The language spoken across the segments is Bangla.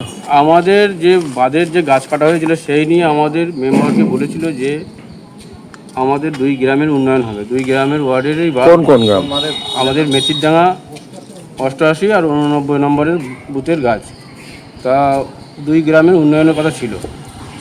আমাদের যে বাঁধের যে গাছ কাটা হয়েছিল সেই নিয়ে আমাদের মেম্বারকে বলেছিল যে আমাদের 2 গ্রামের উন্নয়ন হবে, 2 গ্রামের ওয়ার্ডেরই। কোন কোন গ্রাম? আমাদের মেথিরডাঙ্গা 88 আর 89 নম্বরের বুথের গাছ। তা 2 গ্রামের উন্নয়নের কথা ছিল,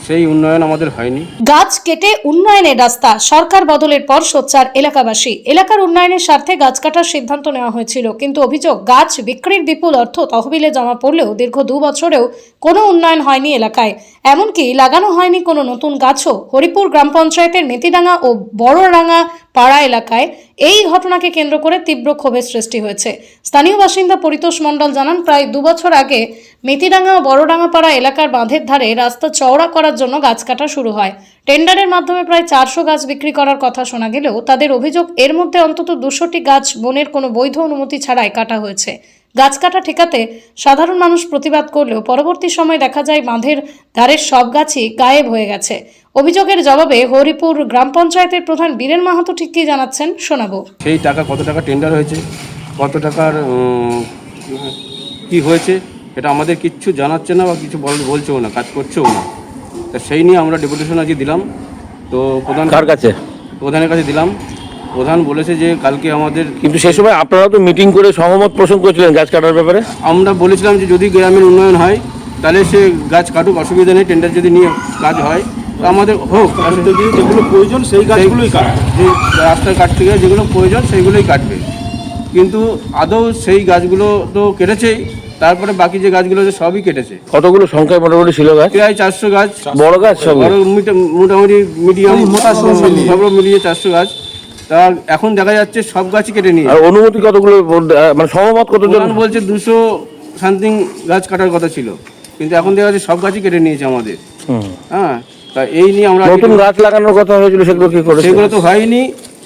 সেই উন্নয়ন আমাদের হয়নি। গাছ কেটে উন্নয়নের রাস্তা, সরকার বদলের পর সোচ্চার এলাকাবাসী। এলাকার উন্নয়নের স্বার্থে গাছ কাটার সিদ্ধান্ত নেওয়া হয়েছিল, কিন্তু অভিযোগ গাছ বিক্রির বিপুল অর্থ তহবিলে জমা পড়লেও দীর্ঘ 2 বছরেও কোনো উন্নয়ন হয়নি এলাকায়। এমনকি লাগানো হয়নি কোনো নতুন গাছও। হরিপুর গ্রাম পঞ্চায়েতের মেথিডাঙ্গা ও বড়রাঙ্গা পাড়া এলাকায় এই ঘটনাকে কেন্দ্র করে তীব্র ক্ষোভের সৃষ্টি হয়েছে। স্থানীয় বাসিন্দা পরিতোষ মণ্ডল জানান, প্রায় 2 বছর আগে মেথিডাঙ্গা ও বড়রাঙ্গা পাড়া এলাকার বাঁধের ধারে রাস্তা চওড়া করার জন্য গাছ কাটা শুরু হয়। টেন্ডারের মাধ্যমে প্রায় 400 গাছ বিক্রি করার কথা শোনা গেলেও তাদের অভিযোগ এর মধ্যে অন্তত 200টি গাছ বনের কোনো বৈধ অনুমতি ছাড়াই কাটা হয়েছে। গাছ কাটা ঠেকাতে সাধারণ মানুষ প্রতিবাদ করলেও পরবর্তী সময় দেখা যায় বাঁধের ধারের সব গাছই গায়েব হয়ে গেছে। অভিযোগের জবাবে হরিপুর গ্রাম পঞ্চায়েতের প্রধান বীরেন মাহাতো ঠিক কী জানাচ্ছেন শোনাবো। সেই টাকা কত টাকা টেন্ডার হয়েছে, কত টাকার কি হয়েছে, এটা আমাদের কিচ্ছু জানাচ্ছে না বা কিছু বলছেও না, কাজ করছেও না। তা সেই নিয়ে আমরা ডেপুটেশন আজকে দিলাম। তো প্রধানের কাছে দিলাম। প্রধান বলেছে যে কালকে আমাদের, কিন্তু সেই সময় আপনারা তো মিটিং করে সহমত পোষণ করেছিলেন গাছ কাটার ব্যাপারে। আমরা বলেছিলাম যে যদি গ্রামের উন্নয়ন হয় তাহলে সে গাছ কাটুক, অসুবিধা নেই, টেন্ডার যদি নিয়ে কাজ হয় তো আমাদের হোক, যেগুলো প্রয়োজন সেই গাছগুলোই কাটবে, যে রাস্তা কাটতে গেলে যেগুলো প্রয়োজন সেইগুলোই কাটবে। কিন্তু আদৌ সেই গাছগুলো তো কেটেছেই, তারপরে বাকি যে গাছগুলো আছে সবই কেটেছে। কতগুলো সংখ্যায় মোটামুটি ছিল গাছ? প্রায় 400 গাছ, বড় গাছ সব, বড় মোটামুটি মিডিয়াম সব মিলিয়ে 400 গাছ। তা এখন দেখা যাচ্ছে সব গাছই কেটে নিয়ে। আর অনুমতি কতগুলো, মানে সহমত কতজন বলছে 200 সামথিং গাছ কাটার কথা ছিল, কিন্তু এখন দেখা যাচ্ছে সব গাছই কেটে নিয়েছে আমাদের। হ্যাঁ, তা এই নিয়ে আমরা নতুন গাছ লাগানোর কথা হয়েছিল, সেগুলো কি করে? সেগুলো তো হয়নি,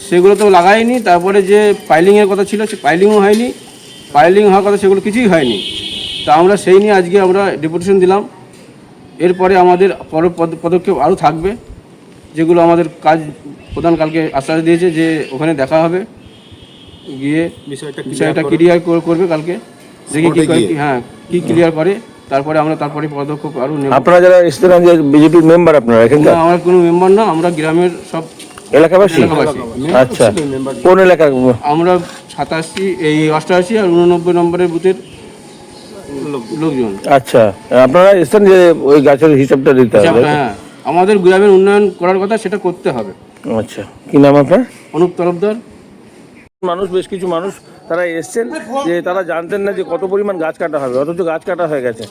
সেগুলো তো লাগাইনি। তারপরে যে পাইলিংয়ের কথা ছিল সে পাইলিংও হয়নি, পাইলিং হওয়ার কথা সেগুলো কিছুই হয়নি। তা আমরা সেই নিয়ে আজকে আমরা ডেপুটেশন দিলাম। এরপরে আমাদের পদক্ষেপ আরও থাকবে, যেগুলো আমাদের কাজ প্রধান কালকে আশ্বাস দিয়েছে যে ওখানে দেখা হবে, গিয়ে বিষয়টা ক্লিয়ার করবে কালকে, দেখি কি ক্লিয়ার করে, তারপরে আমরা পদক্ষেপ আরও নেব। আপনারা যারা এসেছিলেন যে বিজেপির মেম্বার, আপনারা এখানকার? আমার কোনো মেম্বার না, আমরা গ্রামের সব এলাকাবাসী। আচ্ছা, কোন এলাকার? আমরা 88 আর 89 নম্বরের বুথের লোকজন। আচ্ছা, আপনারা এসেছেন যে ওই গাছের হিসাবটা দিতে হবে? হ্যাঁ, আমাদের গ্রামের উন্নয়ন করার কথা, সেটা করতে হবে। আচ্ছা, কি নাম আপনার? অনুপ তরফদার। মানুষ, বেশ কিছু মানুষ তারা এসছেন যে তারা জানতেন না যে কত পরিমাণ গাছ কাটা হবে, অথচ গাছ কাটা হয়ে গেছে।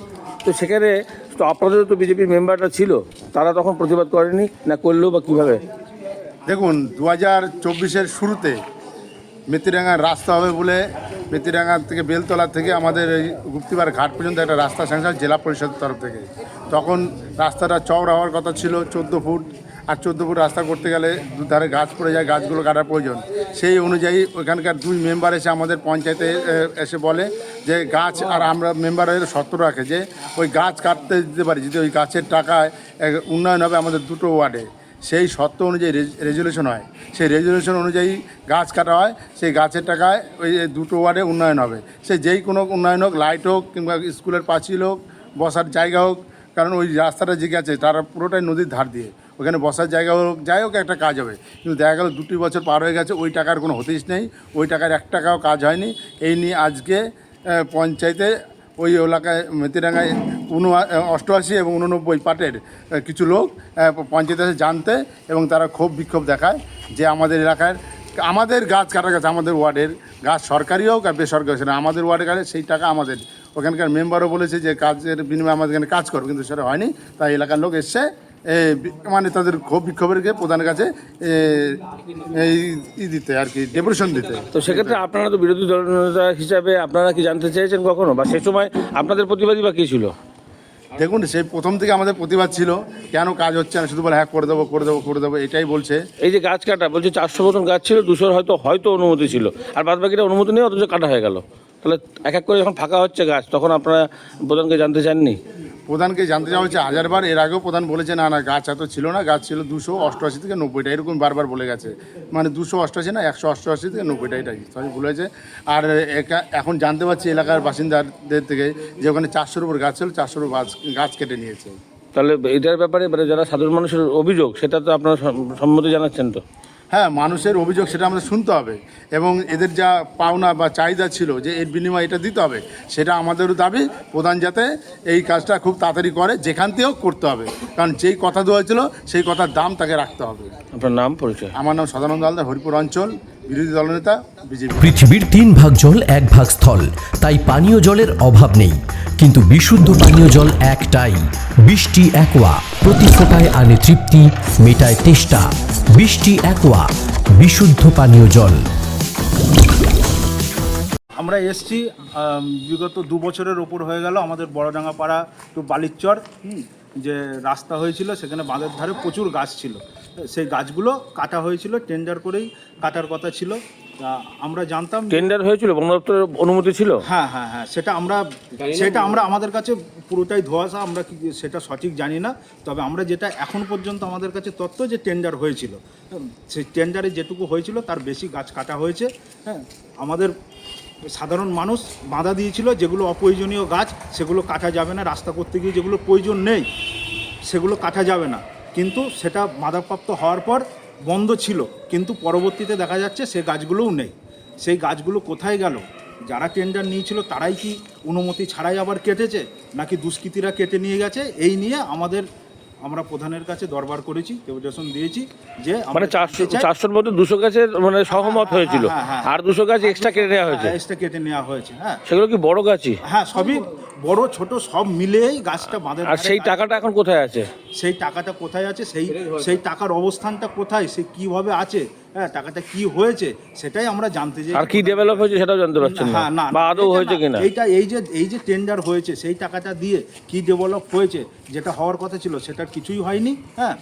তো সেখানে তো আপনাদের তো বিজেপির মেম্বারটা ছিল, তারা তখন প্রতিবাদ করেনি না, করলেও বা কীভাবে? দেখুন, 2024-এর শুরুতে মেথিডাঙ্গার রাস্তা হবে বলে মেথিডাঙ্গা থেকে বেলতলা থেকে আমাদের এই গুপ্তিবার ঘাট পর্যন্ত একটা রাস্তা স্যাংশন জেলা পরিষদের তরফ থেকে। তখন রাস্তাটা চওড়া হওয়ার কথা ছিল 14 ফুট, আর 14 ফুট রাস্তা করতে গেলে দুধারে গাছ পড়ে যায়, গাছগুলো কাটার প্রয়োজন। সেই অনুযায়ী ওইখানকার 2 মেম্বার এসে আমাদের পঞ্চায়েতে এসে বলে যে গাছ, আর আমরা মেম্বারের শর্ত রাখে যে ওই গাছ কাটতে দিতে পারি যদি ওই গাছের টাকায় উন্নয়ন হবে আমাদের 2টো ওয়ার্ডে। সেই শর্ত অনুযায়ী রেজুলেশন হয়, সেই রেজুলেশন অনুযায়ী গাছ কাটা হয়, সেই গাছের টাকায় ওই 2টো ওয়ার্ডে উন্নয়ন হবে। সে যেই কোনো উন্নয়ন হোক, লাইট হোক কিংবা স্কুলের পাঁচিল হোক, বসার জায়গা হোক, কারণ ওই রাস্তাটা যে আছে তারা পুরোটাই নদীর ধার দিয়ে, ওখানে বসার জায়গা হোক, যাই হোক একটা কাজ হবে। কিন্তু দেখা গেল 2টি বছর পার হয়ে গেছে, ওই টাকার কোনো হদিশ নেই, ওই টাকার 1 টাকাও কাজ হয়নি। এই নিয়ে আজকে পঞ্চায়েতে ওই এলাকায় মেথিডাঙ্গায় 88 এবং 89 পাটের কিছু লোক পঞ্চায়েতে এসে জানতে, এবং তারা ক্ষোভ বিক্ষোভ দেখায় যে আমাদের এলাকার আমাদের গাছ কাটা গেছে, আমাদের ওয়ার্ডের গাছ সরকারি হোক আর বেসরকারি হোক, আমাদের ওয়ার্ডে কাটে, সেই টাকা আমাদের। ওখানকার মেম্বারও বলেছে যে কাজের বিনিময়ে আমাদের এখানে কাজ করবে, কিন্তু সেটা হয়নি। তাই এলাকার লোক এসছে মানে তাদের ক্ষোভ বিক্ষোভের প্রধানের কাছে এই দিতে আর কি, ডেপুটেশন দিতে। তো সেক্ষেত্রে আপনারা তো বিরোধী দলনেতা হিসাবে আপনারা কি জানতে চেয়েছেন কখনো, বা সেই সময় আপনাদের প্রতিবাদী বা কী ছিল? দেখুন, সেই প্রথম থেকে আমাদের প্রতিবাদ ছিল, কেন কাজ হচ্ছে না, শুধু বলে হ্যাঁ করে দেবো এটাই বলছে। এই যে গাছ কাটা বলছে 400 মতন গাছ ছিল, 200 হয়তো অনুমতি ছিল, আর বাদ বাকিটা অনুমতি নেই, অথচ কাটা হয়ে গেল। তাহলে এক এক করে যখন ফাঁকা হচ্ছে গাছ, তখন আপনারা প্রধানকে জানতে চাননি? প্রধানকে জানতে চাওয়া হচ্ছে হাজারবার, এর আগেও প্রধান বলেছে না না গাছ এত ছিল না, গাছ ছিল 288 থেকে 90টা, এরকম বারবার বলে গেছে। মানে 288 না 188 থেকে 90টা, এটাই সরি বলেছে। আর এখন জানতে পারছি এলাকার বাসিন্দাদের থেকে যে ওখানে 400-এর উপর গাছ ছিল, 400-এর গাছ কেটে নিয়েছে। তাহলে এটার ব্যাপারে মানে যারা সাধারণ মানুষের অভিযোগ সেটা তো আপনারা সম্মতি জানাচ্ছেন তো? হ্যাঁ, মানুষের অভিযোগ সেটা আমাদের শুনতে হবে, এবং এদের যা পাওনা বা চাহিদা ছিল যে এর বিনিময়ে এটা দিতে হবে, সেটা আমাদেরও দাবি। প্রধান যাতে এই কাজটা খুব তাড়াতাড়ি করে, যেখান থেকেও করতে হবে, কারণ যেই কথা দেওয়া হয়েছিল সেই কথার দাম তাকে রাখতে হবে। আপনার নাম পরিচয়? আমার নাম সদানন্দ হালদার, হরিপুর অঞ্চল বিরোধী দলনেতা, বিজেপি। পৃথিবীর 3 ভাগ জল 1 ভাগ স্থল, তাই পানীয় জলের অভাব নেই, কিন্তু বিশুদ্ধ পানীয় জল একটাই, বৃষ্টি অ্যাকোয়া। প্রতি ফোঁটায় আনে তৃপ্তি, মেটায় তেষ্টা। বৃষ্টি অ্যাকোয়া, বিশুদ্ধ পানীয় জল। আমরা এসছি বিগত 2 বছরের ওপর হয়ে গেল। আমাদের বড়ডাঙ্গা পাড়া টু বালিচর যে রাস্তা হয়েছিল, সেখানে বাঁধের ধারে প্রচুর গাছ ছিল। সেই গাছগুলো কাটা হয়েছিল, টেন্ডার করেই কাটার কথা ছিল। তা আমরা জানতাম টেন্ডার হয়েছিল, বন দপ্তরের অনুমতি ছিল? হ্যাঁ, সেটা আমরা আমাদের কাছে পুরোটাই ধোঁয়াশা, আমরা সেটা সঠিক জানি না। তবে আমরা যেটা এখন পর্যন্ত আমাদের কাছে তথ্য যে টেন্ডার হয়েছিল, সেই টেন্ডারে যেটুকু হয়েছিল তার বেশি গাছ কাটা হয়েছে। হ্যাঁ, আমাদের সাধারণ মানুষ বাধা দিয়েছিল, যেগুলো অপ্রয়োজনীয় গাছ সেগুলো কাটা যাবে না, রাস্তা করতে গিয়ে যেগুলো প্রয়োজন নেই সেগুলো কাটা যাবে না। কিন্তু সেটা বাধাপ্রাপ্ত হওয়ার পর বন্ধ ছিল, কিন্তু পরবর্তীতে দেখা যাচ্ছে সে গাছগুলোও নেই। সেই গাছগুলো কোথায় গেল? যারা টেন্ডার নিয়েছিল তারাই কি অনুমতি ছাড়াই আবার কেটেছে, নাকি দুষ্কৃতীরা কেটে নিয়ে গেছে? এই নিয়ে আমরা প্রধানের কাছে দরবার করেছি, ডেপুটেশন দিয়েছি যে মানে 400-র মধ্যে 200 গাছের মানে সহমত হয়েছিল, আর 200 গাছ এক্সট্রা কেটে নেওয়া হয়েছে। এক্সট্রা কেটে নেওয়া হয়েছে। হ্যাঁ, সেগুলো কি বড় গাছই? হ্যাঁ, সবই বড় ছোট সব মিলেই গাছটা বাঁধে। আর সেই টাকাটা এখন কোথায় আছে? সেই টাকাটা কোথায় আছে, সেই টাকার অবস্থানটা কোথায়, সে কিভাবে আছে, হ্যাঁ, টাকাটা কি হয়েছে সেটাই আমরা জানতে চাই। আর কি ডেভেলপ হয়েছে সেটাও জানতে পারছেন না, না, বা আদৌ হয়েছে কিনা? এই যে টেন্ডার হয়েছে সেই টাকাটা দিয়ে কি ডেভেলপ হয়েছে, যেটা হওয়ার কথা ছিল সেটার কিছুই হয়নি। হ্যাঁ,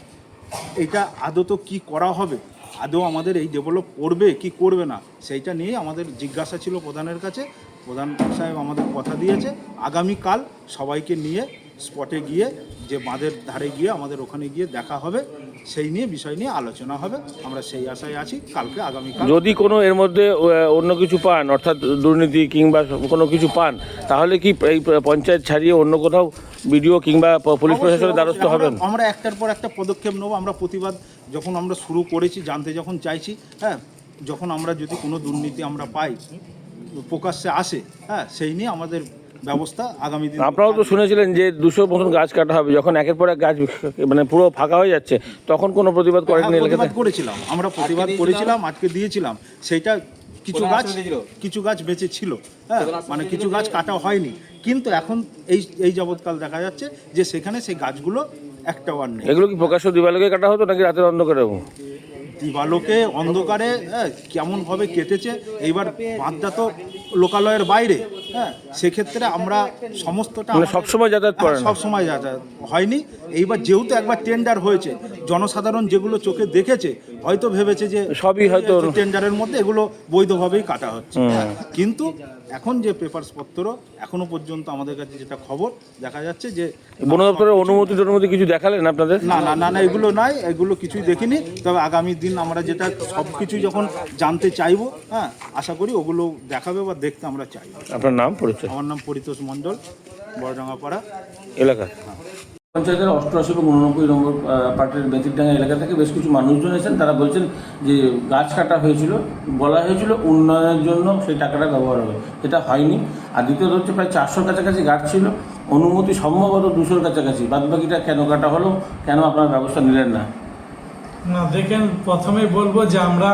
এইটা আদৌ তো কি করা হবে, আদৌ আমাদের এই ডেভেলপ করবে কি করবে না, সেইটা নিয়ে আমাদের জিজ্ঞাসা ছিল প্রধানের কাছে। প্রধান সাহেব আমাদের কথা দিয়েছে আগামীকাল সবাইকে নিয়ে স্পটে গিয়ে, যে বাঁধের ধারে গিয়ে আমাদের ওখানে গিয়ে দেখা হবে, সেই নিয়ে বিষয় নিয়ে আলোচনা হবে। আমরা সেই আশায় আছি কালকে আগামীকাল। যদি কোনো এর মধ্যে অন্য কিছু পান, অর্থাৎ দুর্নীতি কিংবা কোনো কিছু পান, তাহলে কি এই পঞ্চায়েত ছাড়িয়ে অন্য কোথাও বিডিও কিংবা পুলিশ প্রশাসনের দ্বারস্থ হবেন? আমরা একটার পর একটা পদক্ষেপ নেব। আমরা প্রতিবাদ যখন আমরা শুরু করেছি, জানতে যখন চাইছি, হ্যাঁ, যখন আমরা যদি কোনো দুর্নীতি আমরা পাই, প্রকাশ্যে আসে, হ্যাঁ, সেই নিয়ে আমাদের ব্যবস্থা আগামী দিন। আপনারাও তো শুনেছিলেন যে 200 মতন গাছ কাটা হবে, যখন একের পর এক গাছ মানে পুরো ফাঁকা হয়ে যাচ্ছে, তখন কোনো প্রতিবাদ করেননি? প্রতিবাদ করেছিলাম, আমরা প্রতিবাদ করেছিলাম, আজকে দিয়েছিলাম। সেইটা কিছু গাছ বেঁচে ছিল, হ্যাঁ, মানে কিছু গাছ কাটা হয়নি। কিন্তু এখন এই যাবৎকাল দেখা যাচ্ছে যে সেখানে সেই গাছগুলো একটাও আর নেই। এগুলো কি প্রকাশ্য দিবালোকে কাটা হতো নাকি রাতের অন্ধকারে? দিবালোকে অন্ধকারে, হ্যাঁ, কেমনভাবে কেটেছে। এইবার বাঁধটা তো লোকালয়ের বাইরে, হ্যাঁ, সেক্ষেত্রে আমরা সমস্তটা সবসময় যাতায়াত করেন? সবসময় যাতায়াত হয়নি। এইবার যেহেতু একবার টেন্ডার হয়েছে, জনসাধারণ যেগুলো চোখে দেখেছে হয়তো ভেবেছে যে সবই হয়তো টেন্ডারের মধ্যে এগুলো বৈধভাবেই কাটা হচ্ছে। কিন্তু এখন যে পেপারসপত্র এখনো পর্যন্ত আমাদের কাছে যেটা খবর দেখা যাচ্ছে যে বন দপ্তরের অনুমতি কিছু দেখালেন আপনাদের? না, এগুলো নাই, এগুলো কিছুই দেখিনি। তবে আগামী দিন আমরা যেটা সব কিছু যখন জানতে চাইবো, হ্যাঁ, আশা করি ওগুলো দেখাবে বা দেখতে আমরা চাই। আপনার নাম পরিচয়? আমার নাম পরিতোষ মণ্ডল, বড়ডাঙ্গাপাড়া এলাকা। পঞ্চায়েতের 88 এবং 89 নম্বর পার্টির বেতিরডাঙ্গা এলাকা থেকে বেশ কিছু মানুষজন এসেছেন। তারা বলছেন যে গাছ কাটা হয়েছিল, বলা হয়েছিল উন্নয়নের জন্য সেই টাকাটা ব্যবহার হবে, এটা হয়নি। আর দ্বিতীয়ত হচ্ছে প্রায় 400 কাছাকাছি গাছ ছিল, অনুমতি সম্ভবত 200-র কাছাকাছি, বাদবাকিটা কেন কাটা হলো, কেন আপনারা ব্যবস্থা নিলেন না? না, দেখেন, প্রথমেই বলবো যে আমরা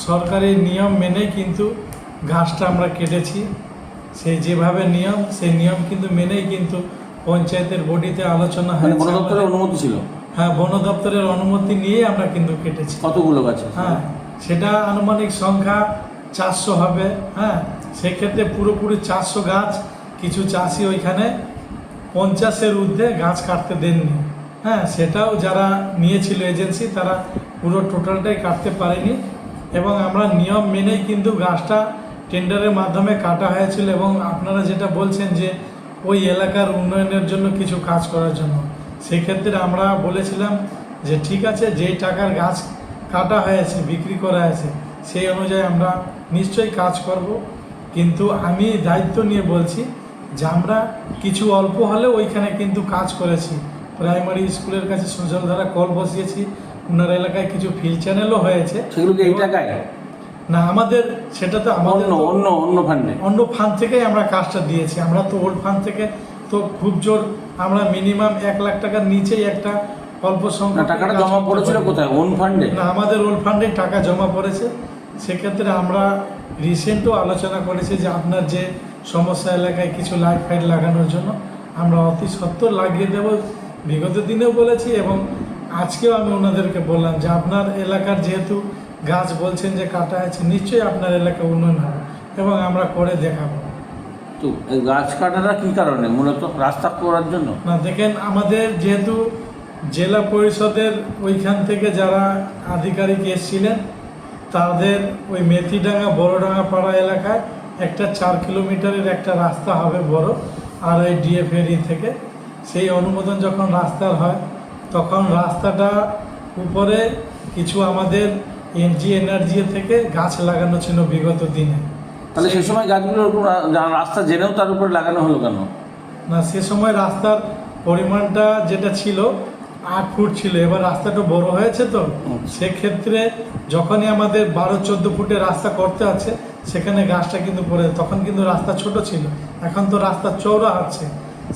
সরকারি নিয়ম মেনেই কিন্তু গাছটা আমরা কেটেছি। সেই যেভাবে নিয়ম, সেই নিয়ম কিন্তু মেনেই কিন্তু পঞ্চায়েতের বডিতে আলোচনা হয়। বন দপ্তরের অনুমতি ছিল? হ্যাঁ, বন দপ্তরের অনুমতি নিয়ে আমরা কিন্তু কেটেছি। কতগুলো গাছ? হ্যাঁ, সেটা আনুমানিক সংখ্যা 400 হবে। হ্যাঁ, সেক্ষেত্রে পুরোপুরি 400 গাছ। কিছু চাষি ওইখানে 50-এর ঊর্ধ্বে গাছ কাটতে দেননি। হ্যাঁ, সেটাও যারা নিয়েছিল এজেন্সি, তারা পুরো টোটালটাই কাটতে পারেনি। এবং আমরা নিয়ম মেনেই কিন্তু গাছটা টেন্ডারের মাধ্যমে কাটা হয়েছিল। এবং আপনারা যেটা বলছেন যে ওই এলাকার উন্নয়নের জন্য কিছু কাজ করার জন্য। সেক্ষেত্রে আমরা বলেছিলাম যে ঠিক আছে, যেই টাকার গাছ কাটা হয়েছে, বিক্রি করা হয়েছে, সেই অনুযায়ী আমরা নিশ্চয়ই কাজ করব। কিন্তু আমি দায়িত্ব নিয়ে বলছি যে আমরা কিছু অল্প হলেও ওইখানে কিন্তু কাজ করেছি। প্রাইমারি স্কুলের কাছে সজলধারা কল বসিয়েছি, ওনার এলাকায় কিছু ফিল্ড চ্যানেলও হয়েছে। সেগুলো কি এই টাকায় না, আমাদের সেটা তো আমাদের অন্য ফান্ডে, অন্য ফান্ড থেকেই আমরা কাজটা দিয়েছি। আমরা তো ওল্ড ফান্ড থেকে তো খুব জোর, আমরা মিনিমাম 1 লাখ টাকার নিচেই একটা অল্প সংখ্যক টাকাটা জমা পড়েছিল কোথায়? ওন ফান্ডে? না, আমাদের ওল্ড ফান্ডে টাকা জমা পড়েছে। সেক্ষেত্রে আমরা রিসেন্টও আলোচনা করেছি যে আপনার যে সমস্যা এলাকায় কিছু লাইট ফাইট লাগানোর জন্য আমরা অতি সত্বর লাগিয়ে দেব। বিগত দিনেও বলেছি এবং আজকেও আমি ওনাদেরকে বললাম যে আপনার এলাকার যেহেতু গাছ বলছেন যে কাটা আছে, নিশ্চয়ই আপনার এলাকা উন্নয়ন হবে এবং আমরা করে দেখাবো। তো এই গাছ কাটাটা কী কারণে? মূলত রাস্তা করার জন্য? না দেখেন, আমাদের যেহেতু জেলা পরিষদের ওইখান থেকে যারা আধিকারিক এসেছিলেন, তাদের ওই মেথিডাঙ্গা বড়ডাঙ্গা পাড়া এলাকায় একটা 4 কিলোমিটারের একটা রাস্তা হবে বড়, আর এই ডিএফএরই থেকে সেই অনুমোদন যখন রাস্তার হয়, তখন রাস্তাটা উপরে কিছু আমাদের এনজি থেকে গাছ লাগানো ছিল বিগত দিনে। তাহলে সে সময় গাছগুলোর উপর রাস্তা জেনেও তার উপরে লাগানো হলো কেন? না, সে সময় রাস্তার পরিমাণটা যেটা ছিল 8 ফুট ছিল, এবার রাস্তাটা বড় হয়েছে তো সেক্ষেত্রে যখনই আমাদের 12-14 ফুটের রাস্তা করতে আছে, সেখানে গাছটা কিন্তু পড়ে। তখন কিন্তু রাস্তা ছোট ছিল, এখন তো রাস্তা চওড়া হচ্ছে,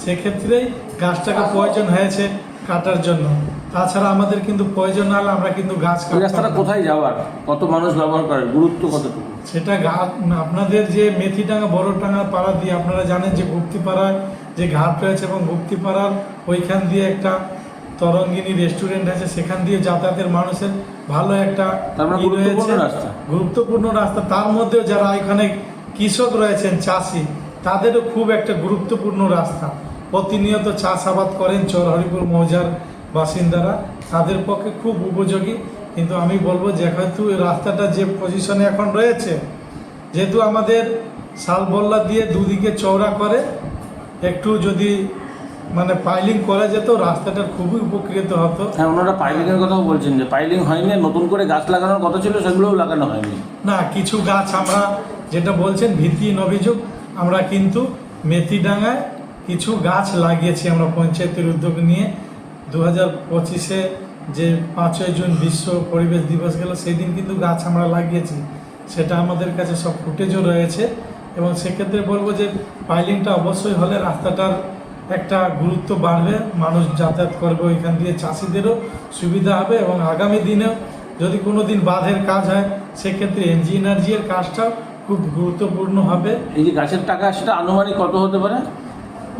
সেক্ষেত্রেই গাছটাকে প্রয়োজন হয়েছে কাটার জন্য। তাছাড়া আমাদের কিন্তু প্রয়োজন না হলে আমরা কিন্তু গাছ রাস্তাটা কোথায় যাওয়ার, কত মানুষ ব্যবহার করে, গুরুত্ব কতটুকু? সেটা আপনাদের যে মেথিডাঙ্গা বড়ডাঙ্গা পাড়া দিয়ে আপনারা জানেন যে গুপ্তিপাড়ায় যে ঘাট রয়েছে এবং গুপ্তিপাড়ার ওইখান দিয়ে একটা তরঙ্গিনী রেস্টুরেন্ট আছে, সেখান দিয়ে যাতায়াতের মানুষের ভালো একটা গুরুত্বপূর্ণ রাস্তা। তার মধ্যেও যারা এখানে কৃষক রয়েছেন, চাষি, তাদেরও খুব একটা গুরুত্বপূর্ণ রাস্তা। প্রতিনিয়ত চাষাবাদ করেন চরহরিপুর মৌজার বাসিন্দারা, তাদের পক্ষে খুব উপযোগী। কিন্তু আমি বলবো যেহেতু এই রাস্তাটা যে পজিশনে এখন রয়েছে, যেহেতু আমাদের শালবল্লা দিয়ে দুদিকে চওড়া করে একটু যদি মানে পাইলিং করা যেত, রাস্তাটার খুবই উপকৃত হতো। হ্যাঁ, ওনারা পাইলিংয়ের কথাও বলছেন যে পাইলিং হয়নি, নতুন করে গাছ লাগানোর কথা ছিল, সেগুলোও লাগানো হয়নি। না, কিছু গাছ আমরা যেটা বলছেন ভিত্তিহীন অভিযোগ, আমরা কিন্তু মেথিডাঙ্গায় কিছু গাছ লাগিয়েছি। আমরা পঞ্চায়েতের উদ্যোগ নিয়ে 2025-এ যে 5ই জুন বিশ্ব পরিবেশ দিবস গেল, সেই দিন কিন্তু গাছ আমরা লাগিয়েছি। সেটা আমাদের কাছে সব ফুটেজও রয়েছে এবং সেক্ষেত্রে বলবো যে পাইলিংটা অবশ্যই হলে রাস্তাটার একটা গুরুত্ব বাড়বে, মানুষ যাতায়াত করবে ওইখান দিয়ে, চাষিদেরও সুবিধা হবে এবং আগামী দিনেও যদি কোনো দিন বাঁধের কাজ হয়, সেক্ষেত্রে এনজিএর কাজটাও খুব গুরুত্বপূর্ণ হবে। এই যে গাছের টাকা, সেটা আনুমানিক কত হতে পারে?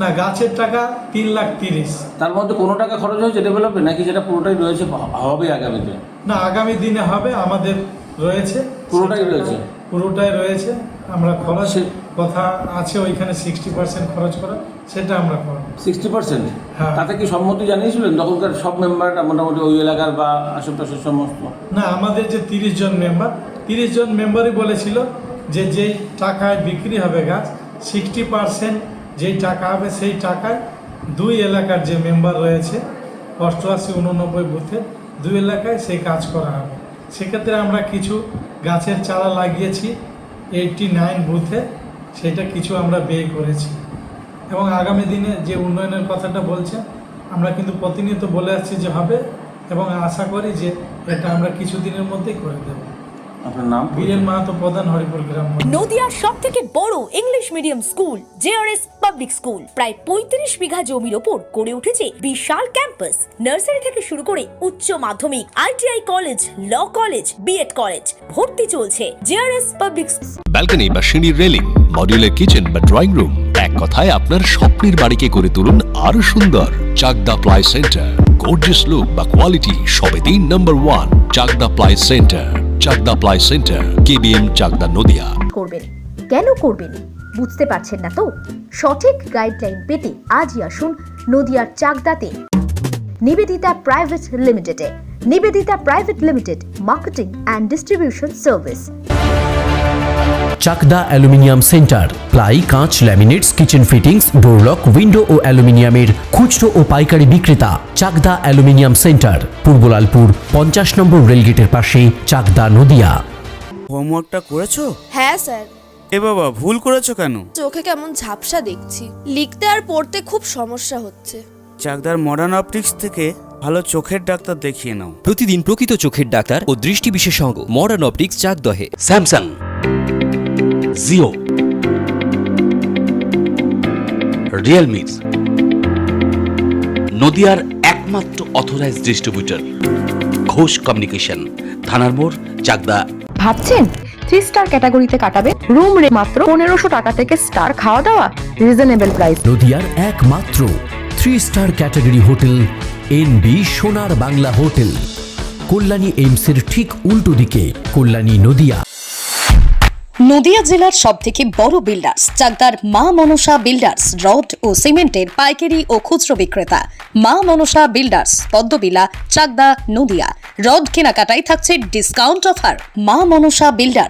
না, গাছের টাকা 3,30,000। তার মধ্যে কোনো টাকা খরচ হয়েছে ডেভেলপে, নাকি যেটা পুরোটাই রয়েছে হবে আগামীতে? না, আগামী দিনে হবে, আমাদের রয়েছে, পুরোটাই রয়েছে। আমরা খরচের কথা আছে ওইখানে 60% খরচ করা, সেটা আমরা করব। 60%? হ্যাঁ। তাতে কি সম্মতি জানিয়েছিলেন তখনকার সব মেম্বাররা, মোটামুটি ওই এলাকার বা আশেপাশের সমস্ত? না, আমাদের যে 30 জন মেম্বারই বলেছিল যে যেই টাকায় বিক্রি হবে গাছ, 60% যেই টাকা হবে সেই টাকায় 2 এলাকার যে মেম্বার রয়েছে 88-89 বুথে 2 এলাকায় সেই কাজ করা হবে। সেক্ষেত্রে আমরা কিছু গাছের চারা লাগিয়েছি 89 বুথে, সেটা কিছু আমরা ব্যয় করেছি এবং আগামী দিনে যে উন্নয়নের কথাটা বলছেন, আমরা কিন্তু প্রতিনিয়ত বলে আসছি যে হবে এবং আশা করি যে এটা আমরা কিছুদিনের মধ্যেই করে দেব। আপনার নাম? বীরেন মাহাতো, প্রধান, হরিপুর গ্রাম। নদিয়ার সব থেকে বড় English medium school JRS public school প্রায় 35 বিঘা জমির ওপর গড়ে উঠেছে বিশাল ক্যাম্পাস। নার্সারি থেকে শুরু করে উচ্চ মাধ্যমিক, ITI college, law college, BEd college, ভর্তি চলছে জেআরএস পাবলিক। ব্যালকনি বা সিঁড়ির রেলিং, মডিউলার কিচেন বা ড্রয়িং রুম, এক কথায় আপনার স্বপ্নের বাড়িকে করে তুলুন আরো সুন্দর। Chakdaha ply centre, gorgeous look বা কোয়ালিটি সবে 3 নম্বর 1 Chakdaha ply centre. Chakdaha ply centre, KBM, Chakdaha, Nadia. করবেন কেন করবেন বুঝতে পারছেন না তো? সঠিক গাইডলাইন পেতে আজই আসুন নদিয়ার চাকদাতে নিবেদিতা প্রাইভেট লিমিটেডে। Nivedita private limited, marketing and distribution service. Chakdaha aluminium centre, ply, কাঁচ, laminates, kitchen fittings, door lock, window ও অ্যালুমিনিয়ামের খুচরো ও পাইকারি বিক্রেতা। চাকদা অ্যালুমিনিয়াম সেন্টার, পূর্ব লালপুর 50 নম্বর রেলগেটের পাশে, চাকদা, নদিয়া। হোমওয়ার্কটা করেছো? হ্যাঁ স্যার। এ বাবা, ভুল করেছো কেন? চোখে কেমন ঝাপসা দেখছি, লিখতে আর পড়তে খুব সমস্যা হচ্ছে। চাকদার মডার্ন অপটিক্স থেকে ভালো চোখের ডাক্তার দেখিয়ে নাও। প্রতিদিন প্রকৃত চোখের ডাক্তার ও দৃষ্টি বিশেষজ্ঞ মডার্ন অপটিক্স, চাকদহে। স্যামসাং, জিও, রিয়েলমি, নদিয়ার একমাত্র অথরাইজড ডিস্ট্রিবিউটর ঘোষ কমিউনিকেশন, থানার মোড়, চাকদা। ভাবছেন 3 স্টার ক্যাটাগরিতে কাটাবে? রুম রে মাত্র 1500 টাকা থেকে স্টার, খাওয়া দাওয়া রিজনেবল প্রাইস। নদিয়ার একমাত্র 3 স্টার ক্যাটাগরি হোটেল এনবি সোনার বাংলা হোটেল, কল্যাণী এইমসের ঠিক উল্টো দিকে, কল্যাণী, নদিয়া। নদিয়া জেলার সবথেকে বড় বিল্ডার্স চাকদার মা মনসা বিল্ডার্স, রড ও সিমেন্টের পাইকারি ও খুচরো বিক্রেতা। মা মনসা বিল্ডার্স, পদ্মবিলা, চাকদা, নদিয়া। রড কেনাকাটায় থাকছে ডিসকাউন্ট অফার। মা মনসা বিল্ডার্স,